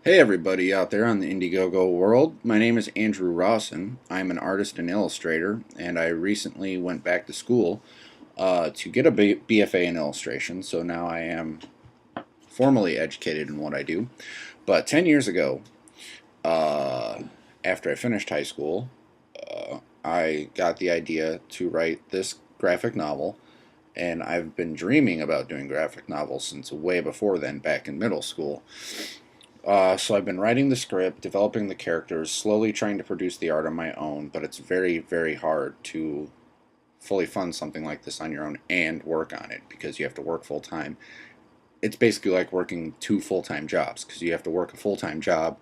Hey everybody out there on the Indiegogo world. My name is Andrew Rawson. I'm an artist and illustrator, and I recently went back to school to get a BFA in illustration, so now I am formally educated in what I do. But 10 years ago, uh, after I finished high school, I got the idea to write this graphic novel, and I've been dreaming about doing graphic novels since way before then, back in middle school. So I've been writing the script, developing the characters, slowly trying to produce the art on my own, but it's very, very hard to fully fund something like this on your own and work on it because you have to work full time. It's basically like working two full-time jobs because you have to work a full-time job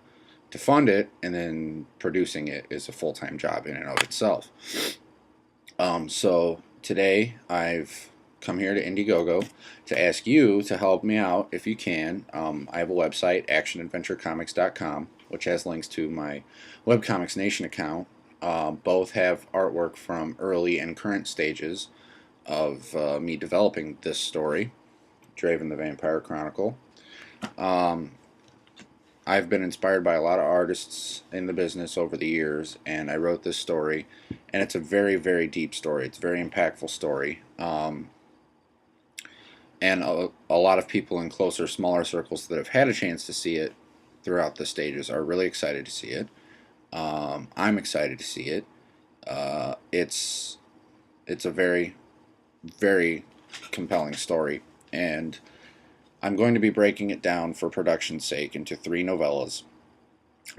to fund it, and then producing it is a full-time job in and of itself. So today I've come here to Indiegogo to ask you to help me out if you can. I have a website, actionadventurecomics.com, which has links to my Webcomics Nation account. Both have artwork from early and current stages of me developing this story, Draven the Vampire Chronicle. Um, I've been inspired by a lot of artists in the business over the years, and I wrote this story, and it's a very, very deep story. It's a very impactful story. And a lot of people in closer, smaller circles that have had a chance to see it throughout the stages are really excited to see it. I'm excited to see it. It's a very, very compelling story, and I'm going to be breaking it down for production's sake into three novellas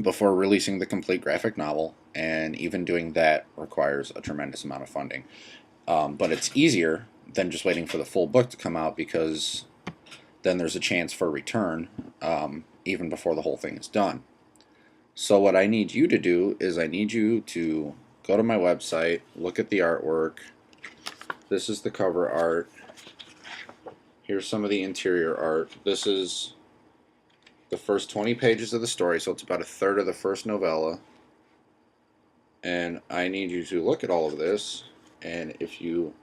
before releasing the complete graphic novel, and even doing that requires a tremendous amount of funding. But it's easier than just waiting for the full book to come out because then there's a chance for return even before the whole thing is done. So what I need you to do is I need you to go to my website, look at the artwork. This is the cover art. Here's some of the interior art. This is the first 20 pages of the story, so it's about a third of the first novella. And I need you to look at all of this, and if you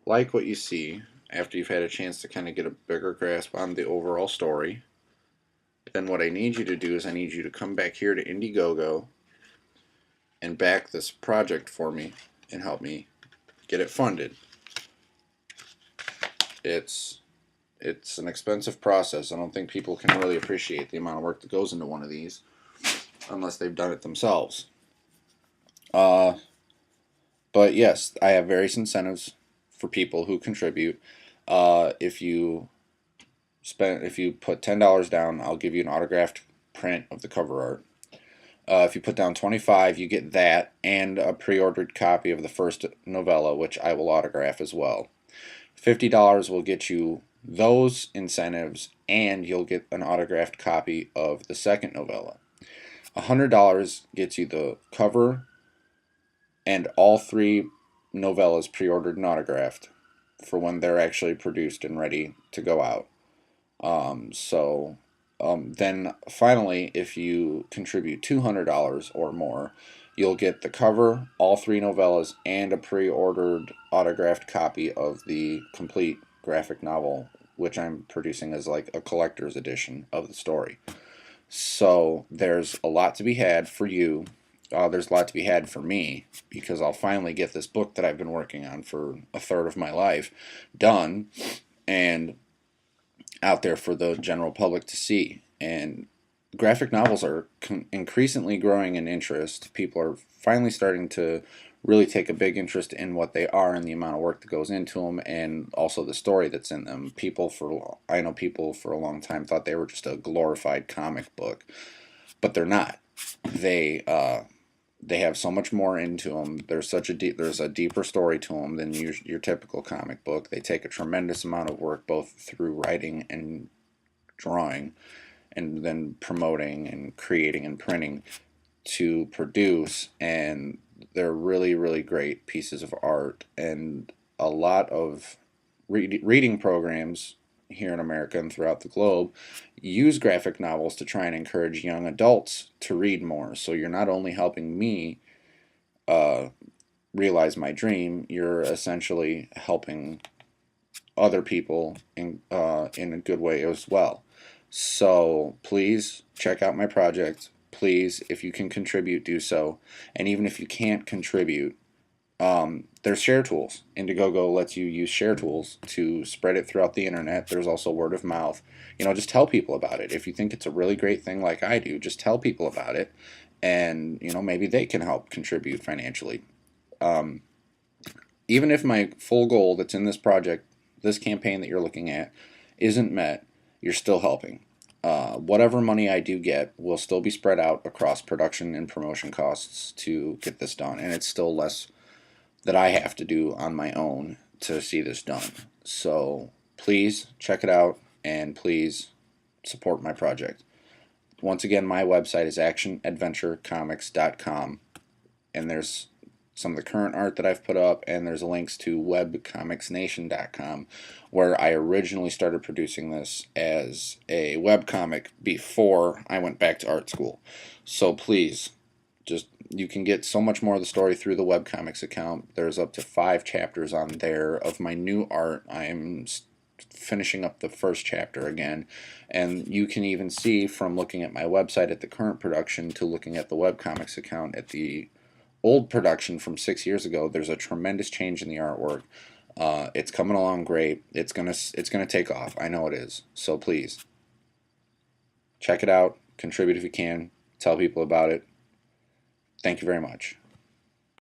like what you see after you've had a chance to kind of get a bigger grasp on the overall story, then what I need you to do is I need you to come back here to Indiegogo and back this project for me and help me get it funded. It's it's an expensive process. I don't think people can really appreciate the amount of work that goes into one of these unless they've done it themselves. Uh, but yes, I have various incentives for people who contribute. If you put $10 down, I'll give you an autographed print of the cover art. If you put down 25, you get that and a pre-ordered copy of the first novella, which I will autograph as well. $50 will get you those incentives, and you'll get an autographed copy of the second novella. $100 gets you the cover and all three novellas pre-ordered and autographed for when they're actually produced and ready to go out. Then finally, if you contribute $200 or more, you'll get the cover, all three novellas, and a pre-ordered autographed copy of the complete graphic novel, which I'm producing as like a collector's edition of the story. So there's a lot to be had for you. There's a lot to be had for me because I'll finally get this book that I've been working on for a third of my life done and out there for the general public to see. And graphic novels are increasingly growing in interest. People are finally starting to really take a big interest in what they are and the amount of work that goes into them, and also the story that's in them. I know people for a long time thought they were just a glorified comic book, but they're not. They have so much more into them. There's a deeper story to them than your typical comic book. They take a tremendous amount of work both through writing and drawing, and then promoting and creating and printing to produce, and they're really, really great pieces of art. And a lot of reading programs here in America and throughout the globe use graphic novels to try and encourage young adults to read more. So you're not only helping me uh, realize my dream, you're essentially helping other people in a good way as well. So please check out my project. Please, if you can contribute, do so. And even if you can't contribute, there's share tools. Indiegogo lets you use share tools to spread it throughout the internet. There's also word of mouth. Just tell people about it. If you think it's a really great thing like I do, just tell people about it. And, maybe they can help contribute financially. Um, Even if my full goal that's in this project, this campaign that you're looking at, isn't met, you're still helping. Whatever money I do get will still be spread out across production and promotion costs to get this done, and it's still less that I have to do on my own to see this done. So please check it out and please support my project. Once again, my website is actionadventurecomics.com, and there's some of the current art that I've put up, and there's links to webcomicsnation.com, where I originally started producing this as a webcomic before I went back to art school. So please, you can get so much more of the story through the webcomics account. There's up to 5 chapters on there of my new art. I am finishing up the first chapter again, and you can even see from looking at my website at the current production to looking at the webcomics account at the old production from 6 years ago, there's a tremendous change in the artwork. It's coming along great. It's gonna take off. I know it is. So please check it out. Contribute if you can. Tell people about it. Thank you very much.